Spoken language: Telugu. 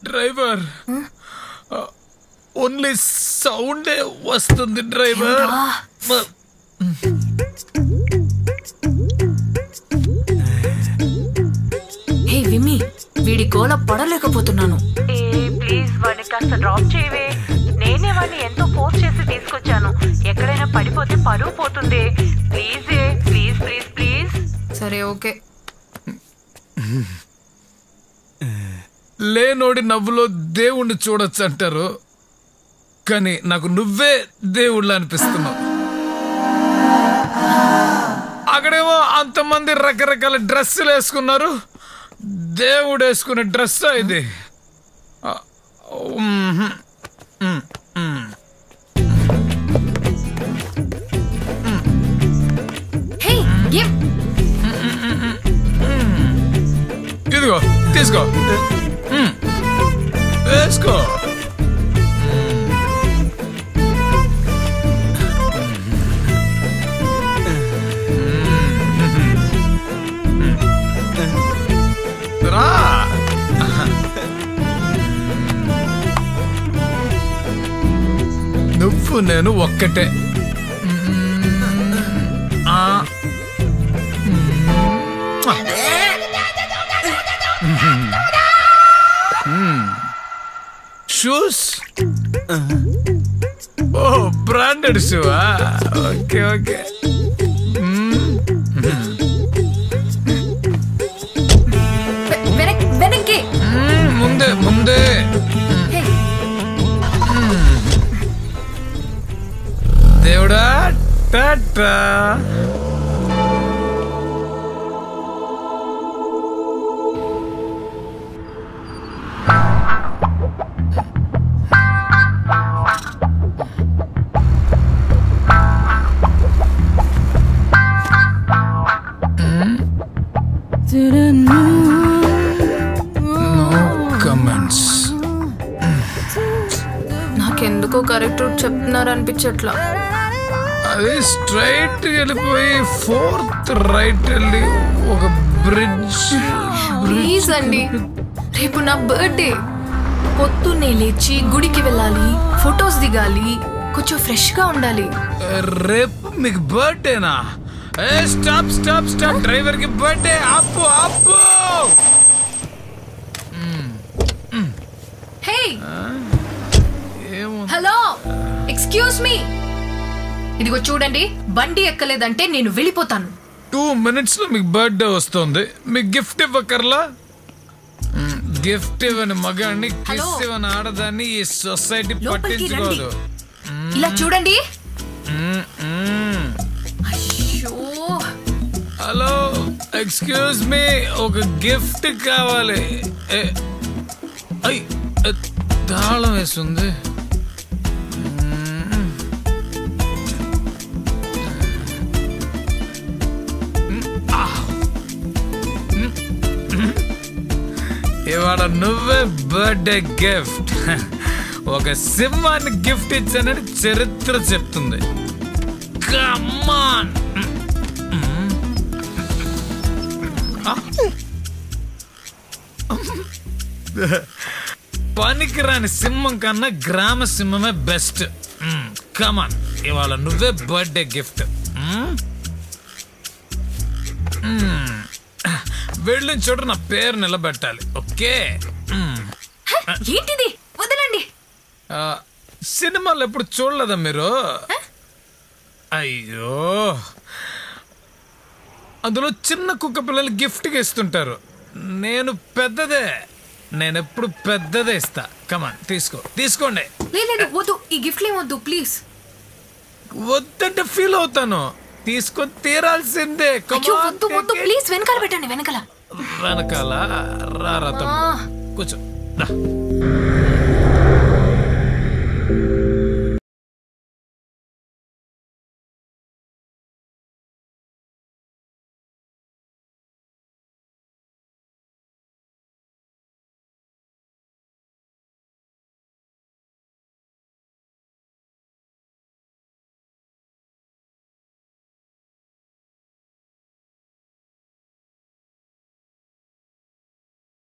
డ్రైవర్, ఓన్లీ సౌండే వస్తుంది డ్రైవర్. హే విమ్మి, వీడి గోల పడలేకపోతున్నాను. ప్లీజ్ వాడిని కాస్త డ్రాప్ చేయవే. నేనే వాడిని ఎంతో ఫోర్స్ చేసి తీసుకొచ్చాను. ఎక్కడైనా పడిపోతే పరువు పోతుంది. Please please please please. సరే ఓకే. లేనోడి నవ్వులో దేవుణ్ణి చూడొచ్చు అంటారు, కానీ నాకు నువ్వే దేవుళ్ళ అనిపిస్తున్నావు. అక్కడేమో అంతమంది రకరకాల డ్రెస్సులు వేసుకున్నారు, దేవుడు వేసుకునే డ్రెస్ ఇది. ఇదిగో తీసుకో, వేసుకో. రా, నువ్వు నేను ఒక్కటే. షూస్, ఓ బ్రాండెడ్ షూవా? Okay okay. వెనక్కి, ముందే ముందే. దేవుడా టాటా. నాకెందుకో కరెక్ట్ రూట్ చెప్తున్నారు అనిపించట్లా. అది స్ట్రైట్ వెళ్ళిపోయి 4th రైట్ వెళ్ళి ఒక బ్రిడ్జ్. ప్లీజ్ అండి, రేపు నా బర్త్డే. పొద్దున్నే లేచి గుడికి వెళ్ళాలి, ఫొటోస్ దిగాలి, కొంచెం ఫ్రెష్ గా ఉండాలి. రేపు మీకు బర్త్డేనా? స్టాప్ స్టాప్ స్టాప్, డ్రైవర్ కి బర్త్డే. ఆపు ఆపు. Hey hello, excuse me. ఇదిగో చూడండి, బండి ఎక్కలేదంటే నేను వెళ్ళిపోతాను. 2 minutes లో మీకు బర్త్డే వస్తుంది. మీకు గిఫ్ట్ ఇవ్వకర్లా? గిఫ్ట్ ఇవ్వని మగాన్ని, కిస్ ఇవ్వని ఆడదాన్ని ఈ సొసైటీ పట్టించుకోదు. ఇలా చూడండి. హలో, ఎక్స్క్యూజ్ మీ, ఒక గిఫ్ట్ కావాలి. తాళం వేస్తుంది. ఇవాళ నువ్వే బర్త్డే గిఫ్ట్. ఒక సింహాన్ని గిఫ్ట్ ఇచ్చానని చరిత్ర చెప్తుంది. కమాన్. పనికిరాని సింహం కన్నా గ్రామ సింహమే బెస్ట్. కమాన్, ఇవాళ నువ్వే బర్త్డే గిఫ్ట్. వెళ్ళిన చోట నా పేరు నిలబెట్టాలి. ఓకే? ఏంటిది? వదలండి. సినిమాలు ఎప్పుడు చూడలేదా మీరు? అయ్యో, అందులో చిన్న కుక్క పిల్లలు గిఫ్ట్గా ఇస్తుంటారు. నేను పెద్దదే, నేను ఎప్పుడు పెద్దదే ఇస్తా. కమాన్, తీసుకోండి. లేదు వద్దు, ఈ గిఫ్ట్ ఏమొద్దు ప్లీజ్. వద్దంటే ఫీల్ అవుతాను. తీసుకొని తీరాల్సిందే. వద్దు వద్దు ప్లీజ్, వెనకాల పెట్టండి. వెనకాల రారా కూర్చో.